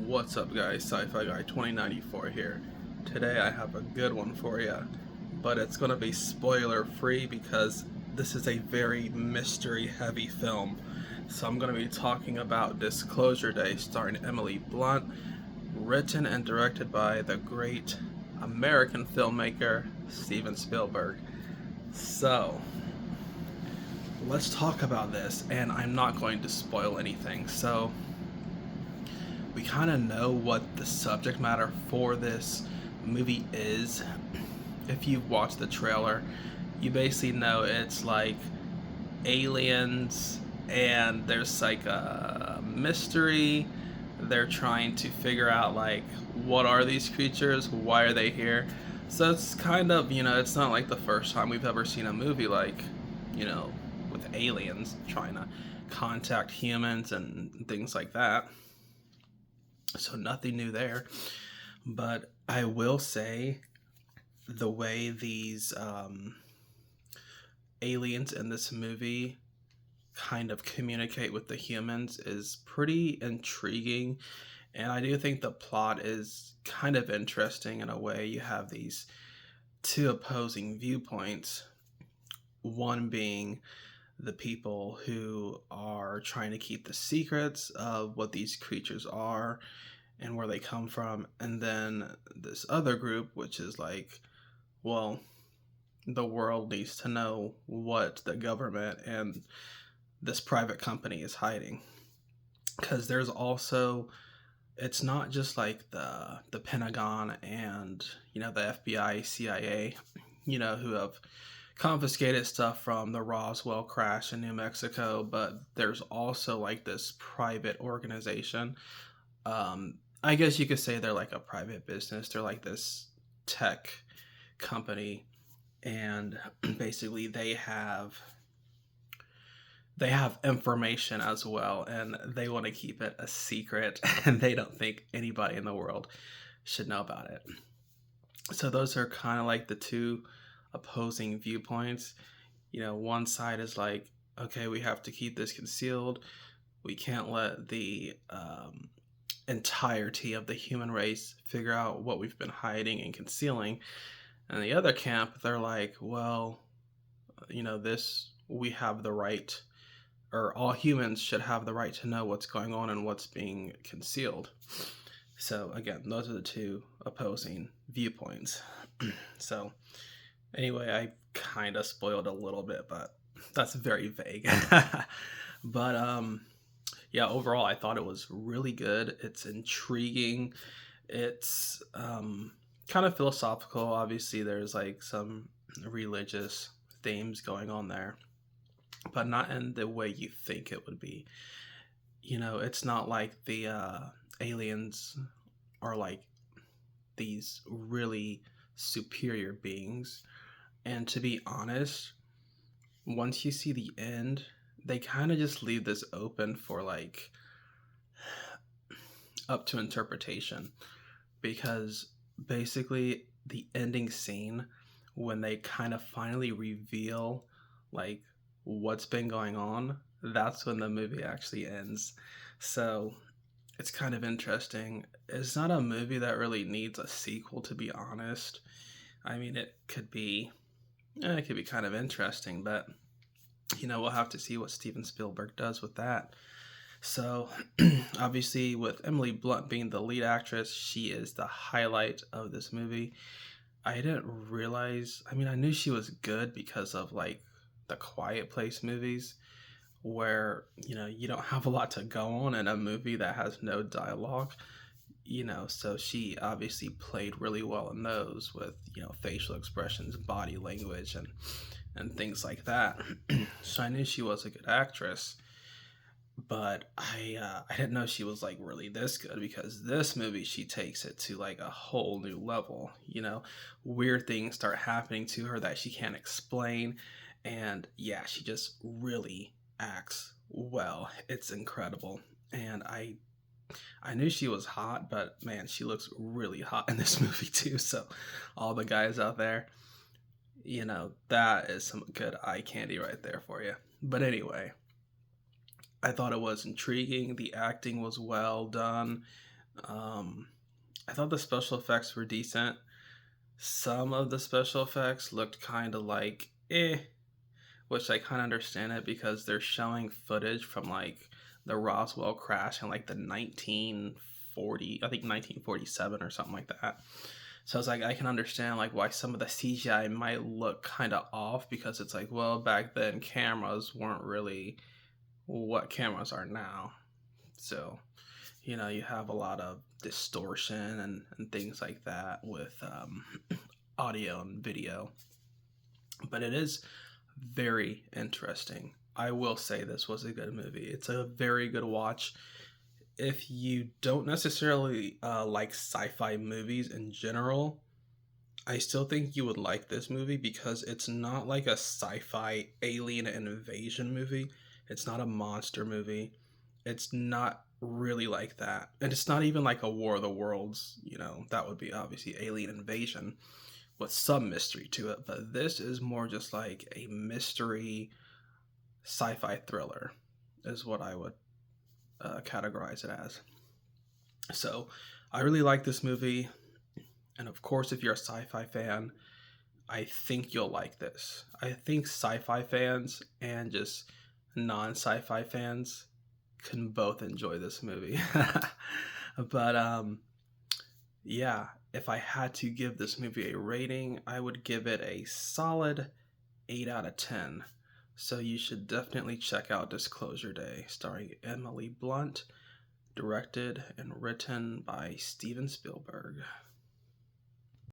What's up, guys? Sci-Fi Guy 2094 here. Today I have a good one for you, but it's going to be spoiler free because this is a very mystery heavy film. So I'm going to be talking about Disclosure Day, starring Emily Blunt, written and directed by the great American filmmaker Steven Spielberg. So let's talk about this, and I'm not going to spoil anything. So we kind of know what the subject matter for this movie is. If you've watched the trailer, you basically know it's like aliens, and there's like a mystery. They're trying to figure out, like, what are these creatures? Why are they here? So it's kind of, it's not like the first time we've ever seen a movie like, with aliens trying to contact humans and things like that. So nothing new there. But I will say the way these aliens in this movie kind of communicate with the humans is pretty intriguing. And I do think the plot is kind of interesting in a way. You have these two opposing viewpoints, one being the people who are trying to keep the secrets of what these creatures are and where they come from, and then this other group, which is like, well, the world needs to know what the government and this private company is hiding. Because there's also, it's not just like the Pentagon and the FBI, CIA, who have confiscated stuff from the Roswell crash in New Mexico, but there's also like this private organization. I guess you could say they're like a private business. They're like this tech company, and basically they have information as well, and they want to keep it a secret, and they don't think anybody in the world should know about it. So those are kind of like the two opposing viewpoints. One side is like, okay, we have to keep this concealed. We can't let the entirety of the human race figure out what we've been hiding and concealing. And the other camp, they're like, well, this, we have the right, or all humans should have the right to know what's going on and what's being concealed. So again, those are the two opposing viewpoints. So anyway, I kind of spoiled a little bit, but that's very vague. But yeah, overall I thought it was really good. It's intriguing. It's kind of philosophical. Obviously there's like some religious themes going on there, but not in the way you think it would be. It's not like the aliens are like these really superior beings. And to be honest, once you see the end, they kind of just leave this open for like up to interpretation, because basically the ending scene, when they kind of finally reveal like what's been going on, that's when the movie actually ends. So it's kind of interesting. It's not a movie that really needs a sequel, to be honest. I mean, it could be kind of interesting, but we'll have to see what Steven Spielberg does with that. So obviously with Emily Blunt being the lead actress, she is the highlight of this movie. I didn't realize, I mean, I knew she was good because of like the Quiet Place movies, where you don't have a lot to go on in a movie that has no dialogue. So she obviously played really well in those with facial expressions, body language, and things like that. So I knew she was a good actress, but I didn't know she was like really this good, because this movie, she takes it to like a whole new level. Weird things start happening to her that she can't explain, and yeah, she just really acts well. It's incredible. And I knew she was hot, but man, she looks really hot in this movie too. So all the guys out there, that is some good eye candy right there for you. But anyway, I thought it was intriguing. The acting was well done. Um, I thought the special effects were decent. Some of the special effects looked kind of like which I kind of understand it because they're showing footage from like the Roswell crash in like the 1940, I think 1947 or something like that. So it's like I can understand like why some of the CGI might look kind of off because it's like, well, back then cameras weren't really what cameras are now. So, you have a lot of distortion and things like that with audio and video. But it is very interesting. I will say this was a good movie. It's a very good watch. If you don't necessarily like sci-fi movies in general, I still think you would like this movie because it's not like a sci-fi alien invasion movie. It's not a monster movie. It's not really like that. And it's not even like a War of the Worlds, that would be obviously alien invasion with some mystery to it. But this is more just like a mystery sci-fi thriller is what I would categorize it as. So I really like this movie. And of course, if you're a sci-fi fan, I think you'll like this. I think sci-fi fans and just non-sci-fi fans can both enjoy this movie. But yeah, if I had to give this movie a rating, I would give it a solid 8 out of 10. So you should definitely check out Disclosure Day, starring Emily Blunt, directed and written by Steven Spielberg.